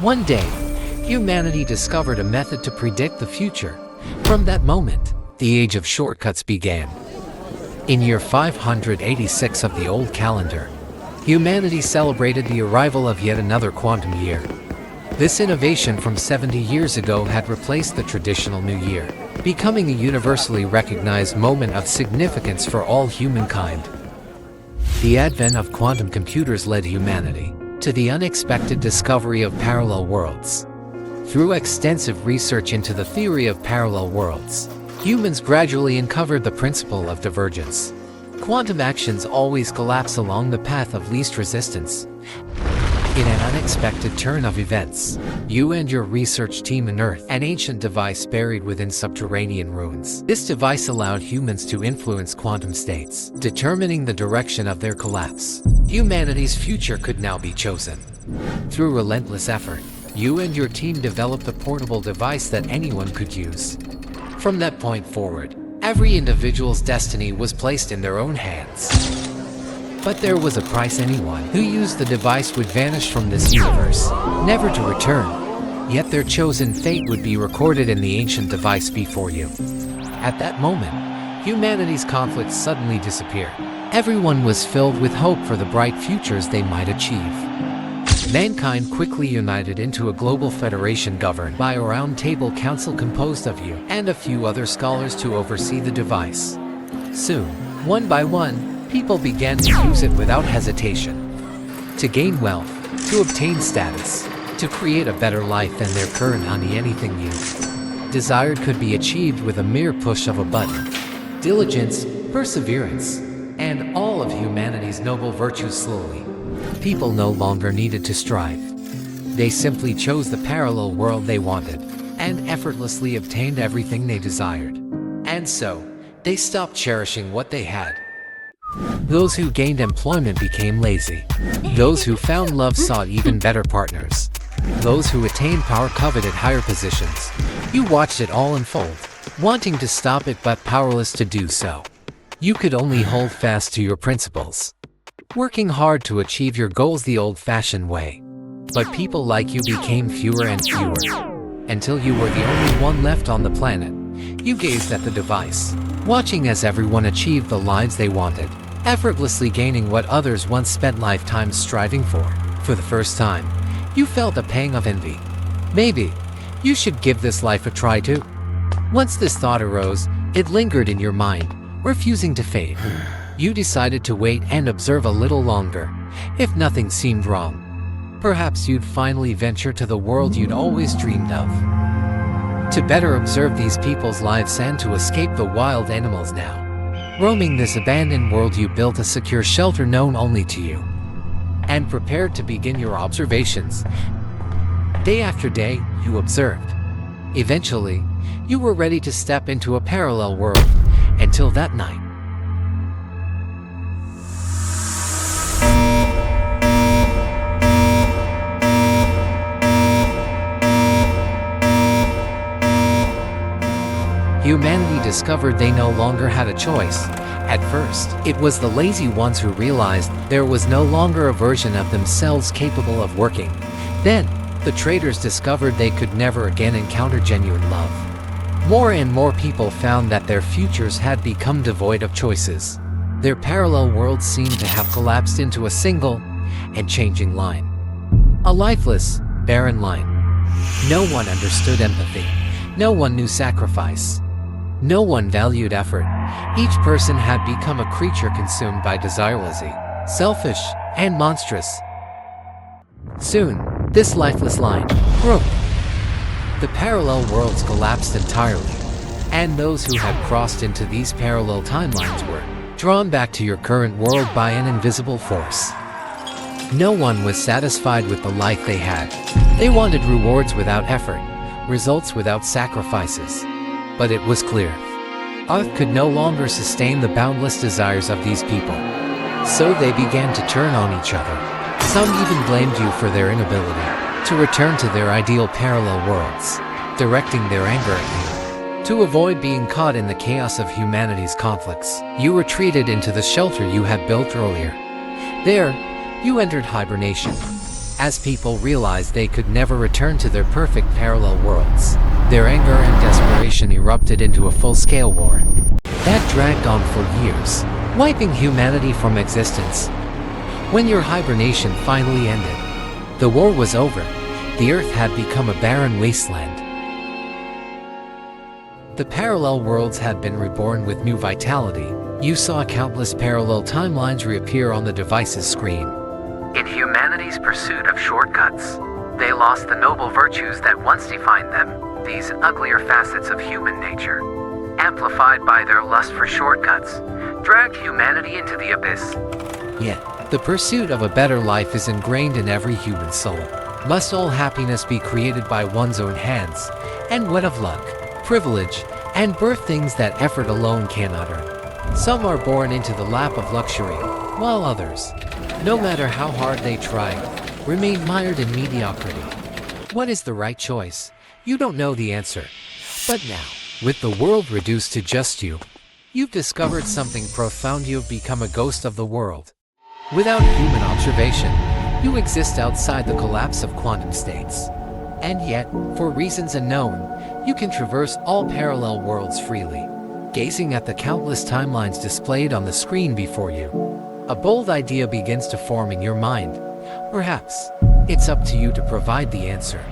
One day, humanity discovered a method to predict the future. From that moment, the age of shortcuts began. In year 586 of the old calendar, humanity celebrated the arrival of yet another quantum year. This innovation from 70 years ago had replaced the traditional New Year, becoming a universally recognized moment of significance for all humankind. The advent of quantum computers led humanity to the unexpected discovery of parallel worlds. Through extensive research into the theory of parallel worlds, humans gradually uncovered the principle of divergence. Quantum actions always collapse along the path of least resistance. In an unexpected turn of events, you and your research team unearthed an ancient device buried within subterranean ruins. This device allowed humans to influence quantum states, determining the direction of their collapse. Humanity's future could now be chosen. Through relentless effort, you and your team developed a portable device that anyone could use. From that point forward, every individual's destiny was placed in their own hands. But there was a price. Anyone who used the device would vanish from this universe, never to return. Yet their chosen fate would be recorded in the ancient device before you. At that moment, humanity's conflicts suddenly disappeared. Everyone was filled with hope for the bright futures they might achieve. Mankind quickly united into a global federation governed by a round-table council composed of you and a few other scholars to oversee the device. Soon, one by one, people began to use it without hesitation. To gain wealth, to obtain status, to create a better life than their current anything you desired could be achieved with a mere push of a button. Diligence, perseverance, and all of humanity's noble virtues slowly. People no longer needed to strive. They simply chose the parallel world they wanted, and effortlessly obtained everything they desired. And so, they stopped cherishing what they had. Those who gained employment became lazy. Those who found love sought even better partners. Those who attained power coveted higher positions. You watched it all unfold, wanting to stop it but powerless to do so. You could only hold fast to your principles, working hard to achieve your goals the old-fashioned way. But people like you became fewer and fewer, until you were the only one left on the planet. You gazed at the device, watching as everyone achieved the lives they wanted, effortlessly gaining what others once spent lifetimes striving for. For the first time, you felt a pang of envy. Maybe you should give this life a try too. Once this thought arose, it lingered in your mind, refusing to fade. You decided to wait and observe a little longer. If nothing seemed wrong, perhaps you'd finally venture to the world you'd always dreamed of. To better observe these people's lives and to escape the wild animals now. Roaming this abandoned world, you built a secure shelter known only to you, and prepared to begin your observations. Day after day, you observed. Eventually, you were ready to step into a parallel world. Until that night, humanity discovered they no longer had a choice. At first, it was the lazy ones who realized there was no longer a version of themselves capable of working. Then, the traitors discovered they could never again encounter genuine love. More and more people found that their futures had become devoid of choices. Their parallel worlds seemed to have collapsed into a single and changing line. A lifeless, barren line. No one understood empathy. No one knew sacrifice. No one valued effort. Each person had become a creature consumed by desire, lazy, selfish, and monstrous. Soon, this lifeless line broke. The parallel worlds collapsed entirely, and those who had crossed into these parallel timelines were drawn back to your current world by an invisible force. No one was satisfied with the life they had. They wanted rewards without effort, results without sacrifices. But it was clear, Earth could no longer sustain the boundless desires of these people. So they began to turn on each other. Some even blamed you for their inability to return to their ideal parallel worlds, directing their anger at you. To avoid being caught in the chaos of humanity's conflicts, you retreated into the shelter you had built earlier. There, you entered hibernation. As people realized they could never return to their perfect parallel worlds, their anger and desperation erupted into a full-scale war that dragged on for years, wiping humanity from existence. When your hibernation finally ended, the war was over. The Earth had become a barren wasteland. The parallel worlds had been reborn with new vitality. You saw countless parallel timelines reappear on the device's screen. In humanity's pursuit of shortcuts, they lost the noble virtues that once defined them, these uglier facets of human nature, amplified by their lust for shortcuts, dragged humanity into the abyss. Yet, the pursuit of a better life is ingrained in every human soul. Must all happiness be created by one's own hands? And what of luck, privilege, and birth, things that effort alone cannot earn? Some are born into the lap of luxury, while others, no matter how hard they try, remain mired in mediocrity. What is the right choice? You don't know the answer. But now, with the world reduced to just you, you've discovered something profound. You've become a ghost of the world. Without human observation, you exist outside the collapse of quantum states. And yet, for reasons unknown, you can traverse all parallel worlds freely, gazing at the countless timelines displayed on the screen before you. A bold idea begins to form in your mind. Perhaps, it's up to you to provide the answer.